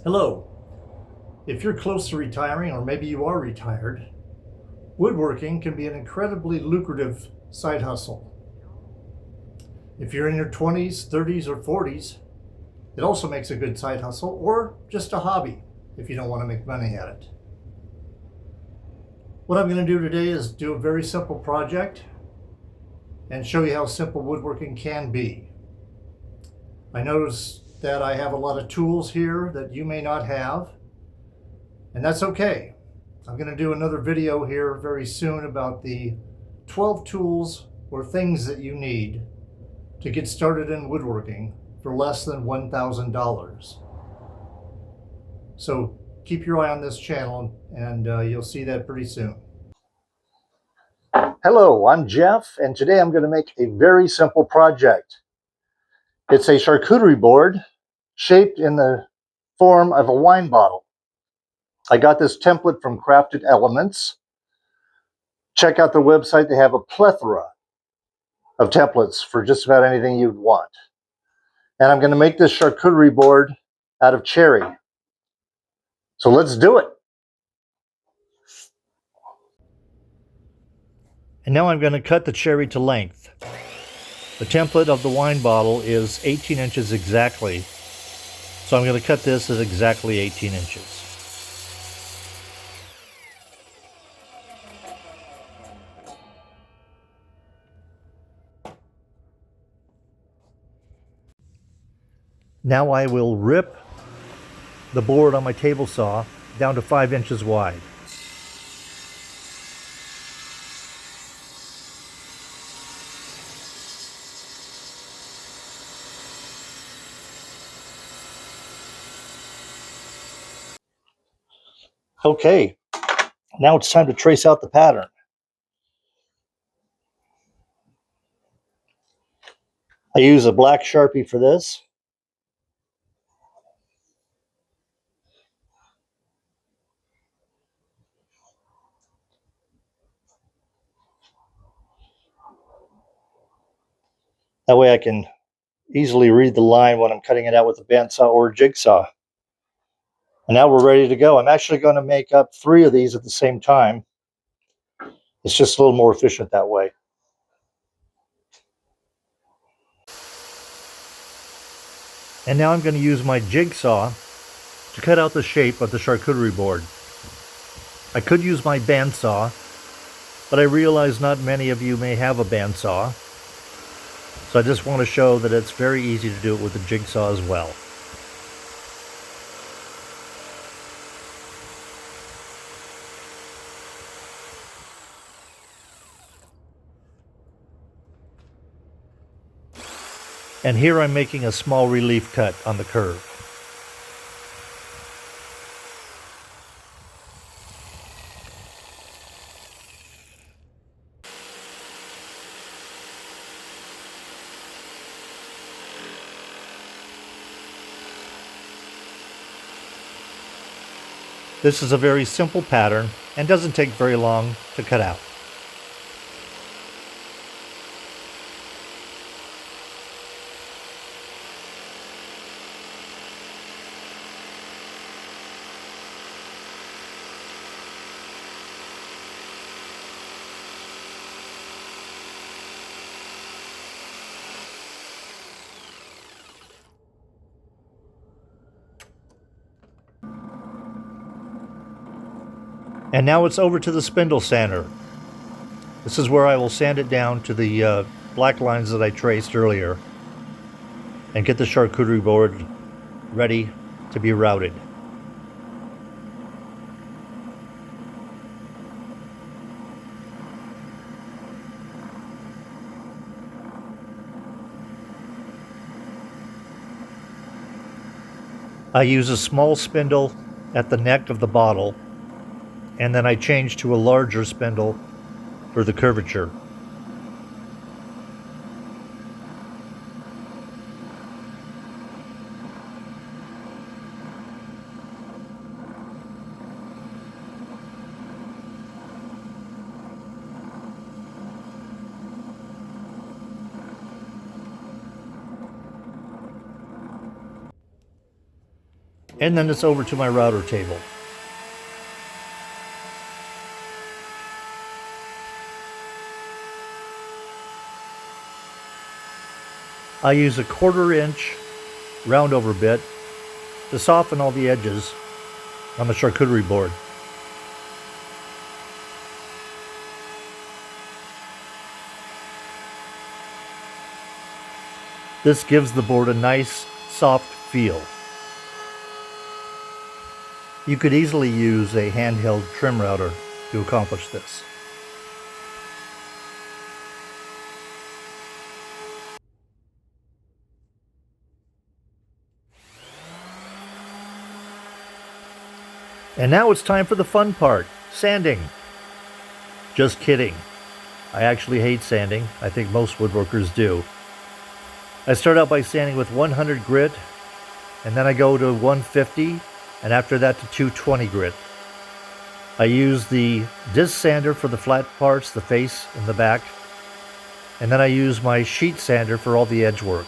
Hello. If you're close to retiring, or maybe you are retired, woodworking can be an incredibly lucrative side hustle. If you're in your 20s, 30s, or 40s, it also makes a good side hustle or just a hobby if you don't want to make money at it. What I'm going to do today is do a very simple project and show you how simple woodworking can be. I notice that I have a lot of tools here that you may not have, and that's okay. I'm going to do another video here very soon about the 12 tools or things that you need to get started in woodworking for less than $1,000. So keep your eye on this channel and you'll see that pretty soon. Hello, I'm Jeff, and today I'm going to make a very simple project. It's a charcuterie board shaped in the form of a wine bottle. I got this template from Crafted Elements. Check out the website. They have a plethora of templates for just about anything you'd want. And I'm going to make this charcuterie board out of cherry. So let's do it. And now I'm going to cut the cherry to length. The template of the wine bottle is 18 inches exactly. So I'm going to cut this at exactly 18 inches. Now I will rip the board on my table saw down to 5 inches wide. Okay, now it's time to trace out the pattern. I use a black Sharpie for this. That way I can easily read the line when I'm cutting it out with a bandsaw or a jigsaw. And now we're ready to go. I'm actually going to make up 3 of these at the same time. It's just a little more efficient that way. And now I'm going to use my jigsaw to cut out the shape of the charcuterie board. I could use my bandsaw, but I realize not many of you may have a bandsaw. So I just want to show that it's very easy to do it with a jigsaw as well. And here I'm making a small relief cut on the curve. This is a very simple pattern and doesn't take very long to cut out. And now it's over to the spindle sander. This is where I will sand it down to the black lines that I traced earlier and get the charcuterie board ready to be routed. I use a small spindle at the neck of the bottle, and then I change to a larger spindle for the curvature. And then it's over to my router table. I use a 1/4-inch roundover bit to soften all the edges on the charcuterie board. This gives the board a nice, soft feel. You could easily use a handheld trim router to accomplish this. And now it's time for the fun part, sanding. Just kidding. I actually hate sanding. I think most woodworkers do. I start out by sanding with 100 grit, and then I go to 150, and after that to 220 grit. I use the disc sander for the flat parts, the face and the back, and then I use my sheet sander for all the edge work.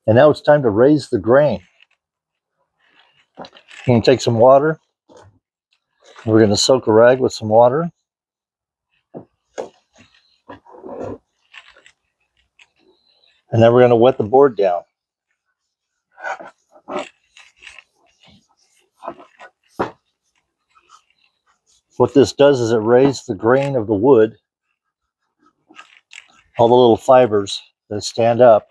And now it's time to raise the grain. I'm going to take some water. We're going to soak a rag with some water. And then we're going to wet the board down. What this does is it raises the grain of the wood, all the little fibers that stand up.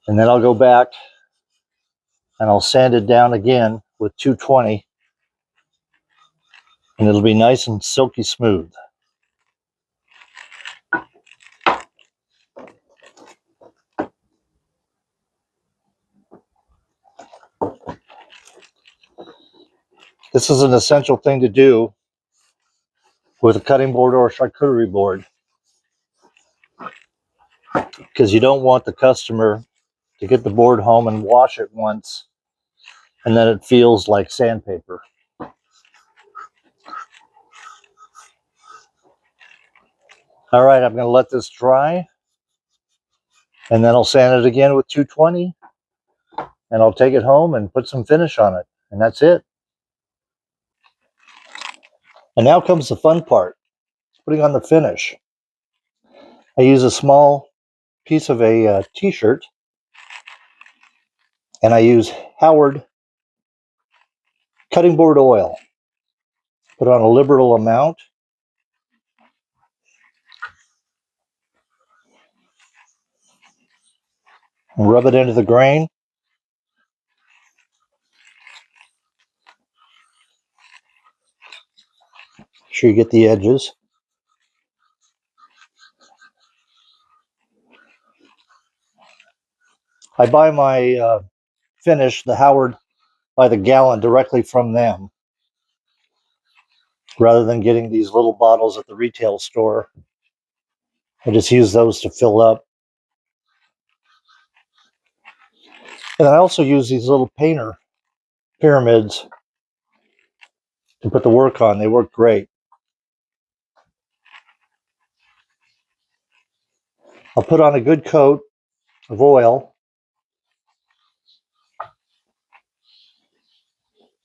And then I'll go back and I'll sand it down again with 220, and it'll be nice and silky smooth. This is an essential thing to do with a cutting board or a charcuterie board, because you don't want the customer to get the board home and wash it once and then it feels like sandpaper. All right, I'm going to let this dry, and then I'll sand it again with 220, and I'll take it home and put some finish on it, and that's it. And now comes the fun part, putting on the finish. I use a small piece of a t-shirt, and I use Howard cutting board oil. Put on a liberal amount. And rub it into the grain. Make sure you get the edges. I buy my finish, the Howard, by the gallon directly from them, rather than getting these little bottles at the retail store. I just use those to fill up. And I also use these little painter pyramids to put the work on. They work great. I'll put on a good coat of oil,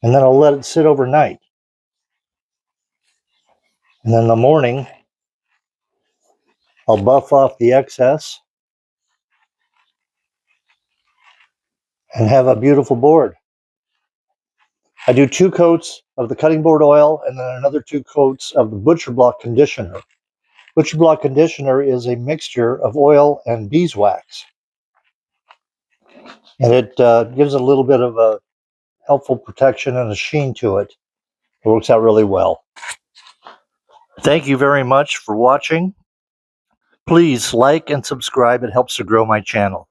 and then I'll let it sit overnight. And then in the morning, I'll buff off the excess and have a beautiful board. I do 2 coats of the cutting board oil and then another 2 coats of the butcher block conditioner. Butcher block conditioner is a mixture of oil and beeswax, and it gives a little bit of a helpful protection and a sheen to it. It works out really well. Thank you very much for watching. Please like and subscribe. It helps to grow my channel.